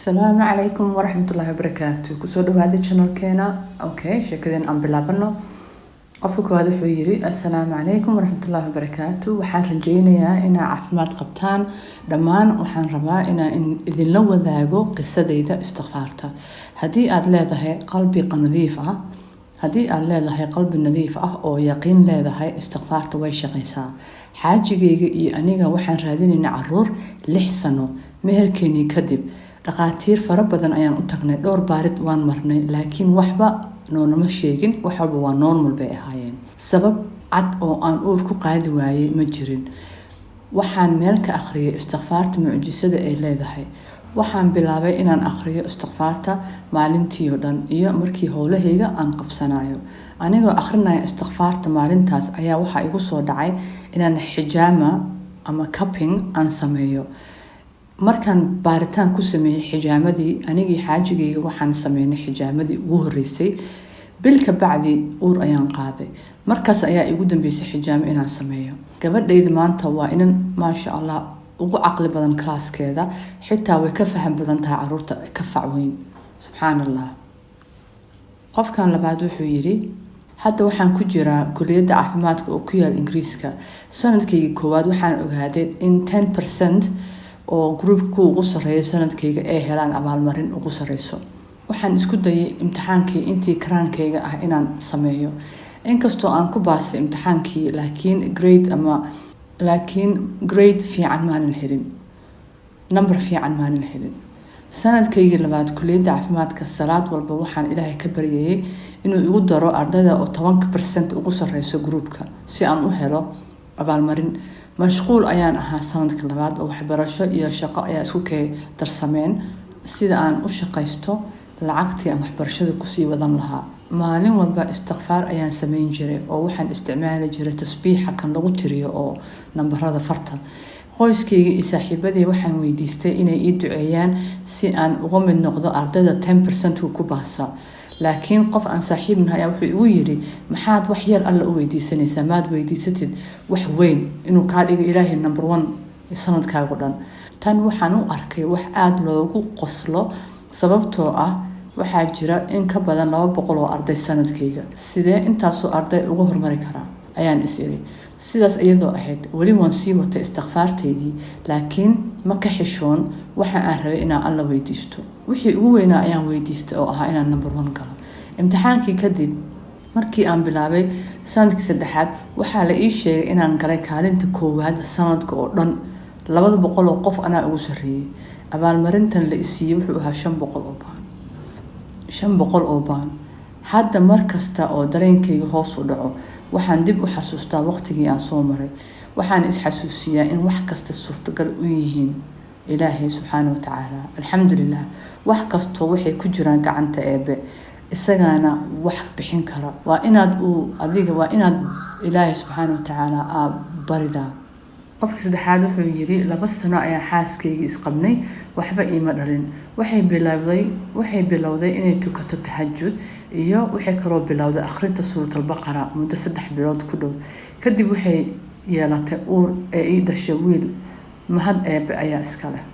السلام عليكم ورحمة الله وبركاته. كسود هذا channel كنا أوكي شكدين أم بلابنا قفك هذا حويري. السلام عليكم ورحمة الله وبركاته. وحان رجينا إن عفمات قبطان دمان وحان ربا إن إذن لو ذاقو قصة ديدا استغفارتا هدي أدلاده قلبي قنظيفة هدي أدلاده قلب النظيفة أو يقين لاده استغفارتا ويشقيسا حاجة جيجي أنيجا وحان رادين إن عرور لحسنو مهركيني كدب dhaqaatiir fara badan ayaan u tagnay dhowr baarid waan marnay laakiin waxba noonama sheegin wax walba waa normal bay ahaayeen sabab cad oo aan uur ku qaadi waayay ma jirin waxaan meel ka akhriyay istighfaarta mucjisada ay leedahay waxaan bilaabay inaan akhriyo istighfaarta maalintii oo dhan iyo markii howlahayga aan qabsanayo anigoo akhrinaya istighfaarta maalintaas ayaa waxa igu soo dhacay inaan xijaama ama cupping aan sameeyo markaan baaritaan ku sameeyay xijaamadii anigii xaajigayga waxaan sameeynay xijaamadii ugu horeysay bil ka bacdi uur ayaan qaaday markaas ayaa igu dambeysay xijaamo inaan sameeyo gabadhayda maanta waa inan maasha Allah ugu aqli badan classkeeda xitaa way ka faham badan tahay caruurta ka facweyn subhanallah qofkan labaad wuxuu yiri hadda waxaan ku jiraa kulliyadda caafimaadka oo ku yaal Ingiriiska sanadkayga koowaad waxaan ogaaday in 10% oo groupku ugu sareeyo sanadkayga ay helaan abaalmarin ugu sareyso waxaan isku dayay imtixaankii intii karaankayga ah inaan sameeyo inkastoo aan ku baasay imtixaankii laakiin grade fiican maanan helin number fiican maanan helin sanadkayga labaad kulliyadda caafimaadka salaad walba waxaan ilaahay ka baryayay inuu igu daro ardayda oo 10% ugu sareyso groupka si aan u helo abaalmarin mashquul ayaan ahaa sanadka labaad oo waxbarasho iyo shaqo ayaa isku darsameen sida aan u shaqaysto lacagtii aan waxbarashada ku sii wadan lahaa maalin walba istighfaar ayaan sameyn jiray oo waxaan isticmaali jiray tasbiixa kan lagu tiriyo oo nambarada farta qoyskayga iyo saaxiibadii waxaan weydiistay inay ii duceeyaan si aan uga mid noqdo ardayda 10% ku baasa laakiin qof aan saaxiibna ayaa wuxuu igu yiri maxaad wax yar alla u weydiisanaysaa maad weydiisatid wax weyn inuu ka dhigo ilaahay number 1 sanadkaaga dhan tan waxaan u arkay wax aad loogu qoslo sababtoo ah waxaa jira in ka badan 200 oo arday sanadkayga sidee intaasoo arday ugu hormari karaa ayaan is iri sidaas iyadoo ahayd wali waan sii watay istighfaarteedii laakiin ma ka xishoon waxa aan rabay inaan alla weydiisto wixii ugu weynaa ayaan weydiistay oo ahaa inaan number 1 galo imtixaankii kadib markii aan bilaabay sanadkii saddexaad waxaa la ii sheegay inaan galay kaalinta koowaad sanadka oo dhan 200 oo qof anaa ugu sareeyay abaalmarintan la isiiyay wuxuu ahaa 500 oo baan hadda markasta oo dareenkayga hoos u dhaco waxaan dib u xasuustaa waqtigii aan soo maray waxaan is xasuusiyaa in wax kasta suurtagal u yihiin ilaahay subxaanahu wa ta'ala alxamdulillah wax kasto waxay ku jiraan gacanta eebe isagana wax bixin kara waa inaad ilaahay subxaanahu wa ta'ala barida qofka saddexaad wuxuu yiri 2 sano ayaa xaaskayga isqabnay waxba iima dhalin waxay bilowday inay tukato tahajjud iyo waxay kaloo bilowday akhrinta suuratul baqara muddo 3 bilood ku dhow kadib waxay yeelatay uur ee ii dhashay wiil mahad eebe ayaa iska leh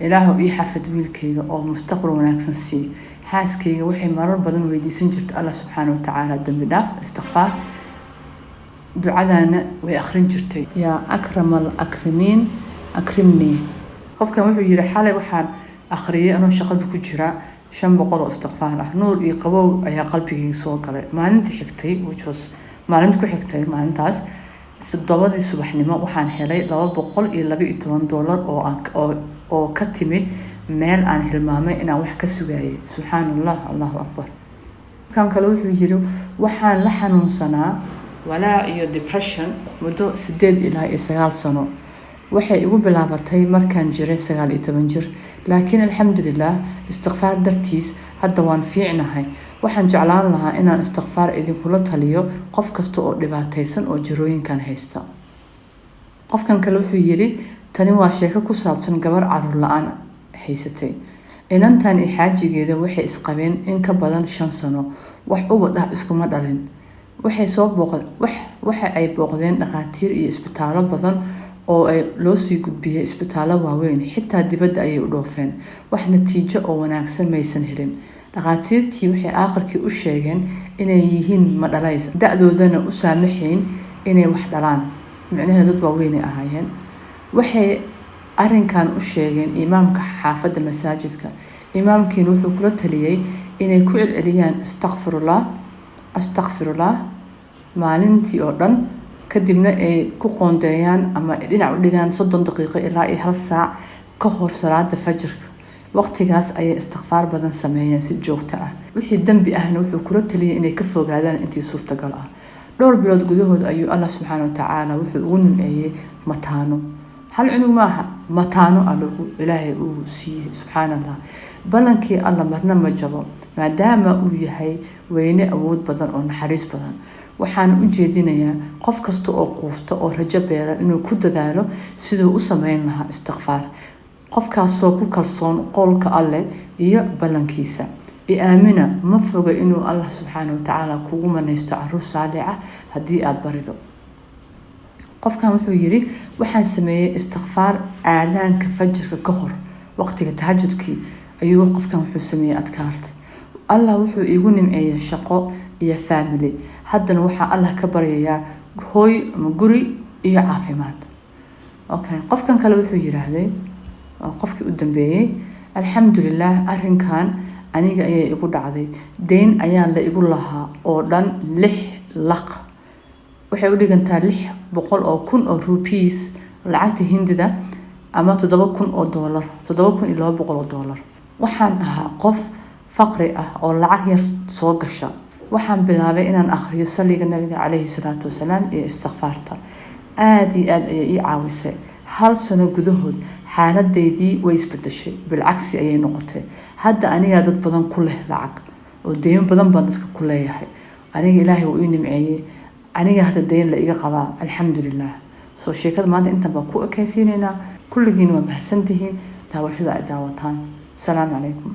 ilaahu ii xafid wiilkayga oo mustaqbal wanaagsan sii xaaskayga waxay marar badan weydiisan jirtay Allah subxaanahu wa ta'ala dambi dhaaf istighfaar ducadana way akhrin jirtay yaa akramal akrimiin akrimni qofkan wuxuu yiri xalay waxaan akhriyay anoo shaqada ku jira 500 oo istighfaar ah nuur iyo qabow ayaa qalbigayga soo galay maalintii xigtay maalinta ku xigtay maalintaas 7 subaxnimo waxaan helay $212 oo ka timid meel aan hilmaamay inaan wax ka sugayay subhanallah allahu akbar kan kale wuxuu yiri waxaan la xanuunsanaa walaa iyo depression muddo 8 ilaa 9 sano waxay igu bilaabatay markaan jiray 19 jir laakiin alxamdulillah istighfaar dartiis hadda waan fiicnahay waxaan jeclaan lahaa inaan istighfaar idinkula taliyo qof kasta oo dhibaataysan oo jirooyinkan haysta qofkan kale wuxuu yiri tani waa sheeko ku saabsan gabar caruur la'aan haysatay inantan xaajigeeda waxay isqabeen in ka badan 5 sano wax u wada iskuma dhalin waxa ay booqdeen dhaqaatiir iyo isbitaalo badan oo ay loo sii gudbiyay isbitaallo waaweyn, xitaa dibadda ayay u dhoofeen. wax natiijo oo wanaagsan maysan helin. dhakhaatiirtii waxay aakhirkii u sheegeen inay yihiin madhalays, da-doodana u saamaxayn inay wax dhalaan, micnaheeda dad waaweynay ahaayeen. waxay arrinkan u sheegeen imaamka xaafadda masaajidka. imaamkiina wuxuu kula taliyey inay ku celceliyaan astakfirullah maalintii oo dhan, kadibna ay ku qoondeeyaan ama dhinac u dhigaan 30 daqiiqo ilaa 1 saac ka hor salaada fajrka. waqtigaas ayay istikfaar badan sameeyeen si joogto ah. wixii dambi ahna wuxuu kula taliyey inay ka fogaadaan intii suurtagal ah. dhowr bilood gudahood ayuu Allah subxaanahu wa tacaala wuxuu ugu nimceeyey mataano. hal cunug maaha, mataano allagu ilaahay uu siiyey subxaanallah. ballankii alla marna ma jabo, maadaama uu yahay weyne awood badan oo naxariis badan. waxaan u jeedinayaa qof kasta oo quusta oo rajo beela inuu ku dadaalo siduu u sameyn lahaa istikfaar, qofkaasoo ku kalsoon qowlka Alle iyo ballankiisa. aamina ma foga inuu Allah subxaanahu wa tacaala kugu manaysto caruur saalix ah haddii aad barido. qofkan wuxuu yiri waxaan sameeyay istikfaar aadaanka fajrka ka hor, waqtiga tahajjudkii ayuu qofkan wuxuu sameeyay adkaarta. Allah wuxuu iigu nimceeyay shaqo iyo family. haddana waxaa Allah ka baryayaa hooy ama guri iyo caafimaad. qofkan kale wuxuu yiraahday, qofkii u dambeeyay, alxamdulillah arrinkan aniga ayay igu dhacday. deyn ayaan la igu lahaa oo dhan 6 laq, waxay u dhigantaa 600,000 oo rupees lacagta hindida ama $7,000 $7,200. waxaan ahaa qof faqri ah oo lacag yar soo gasha. waxaan bilaabay inaan akhriyo saliga nabiga calayhi salaatu wasalaam iyo istikfaarta. aad iyo aad ayay ii caawisay. 1 sano gudahood xaaladeydii way isbedeshay, bilcagsi ayay noqotay. hadda aniga dad badan ku leh lacag oo deyn badan baan dadka ku leeyahay. aniga ilaahay wuu ii nimceeyay. aniga hadda deyn la iga qabaa, alxamdulillah. soo sheekada maanta intan baan ku ekaysiinaynaa. kulligiin waa mahadsantihiin daawashada ay daawataan. asalaamu calaykum.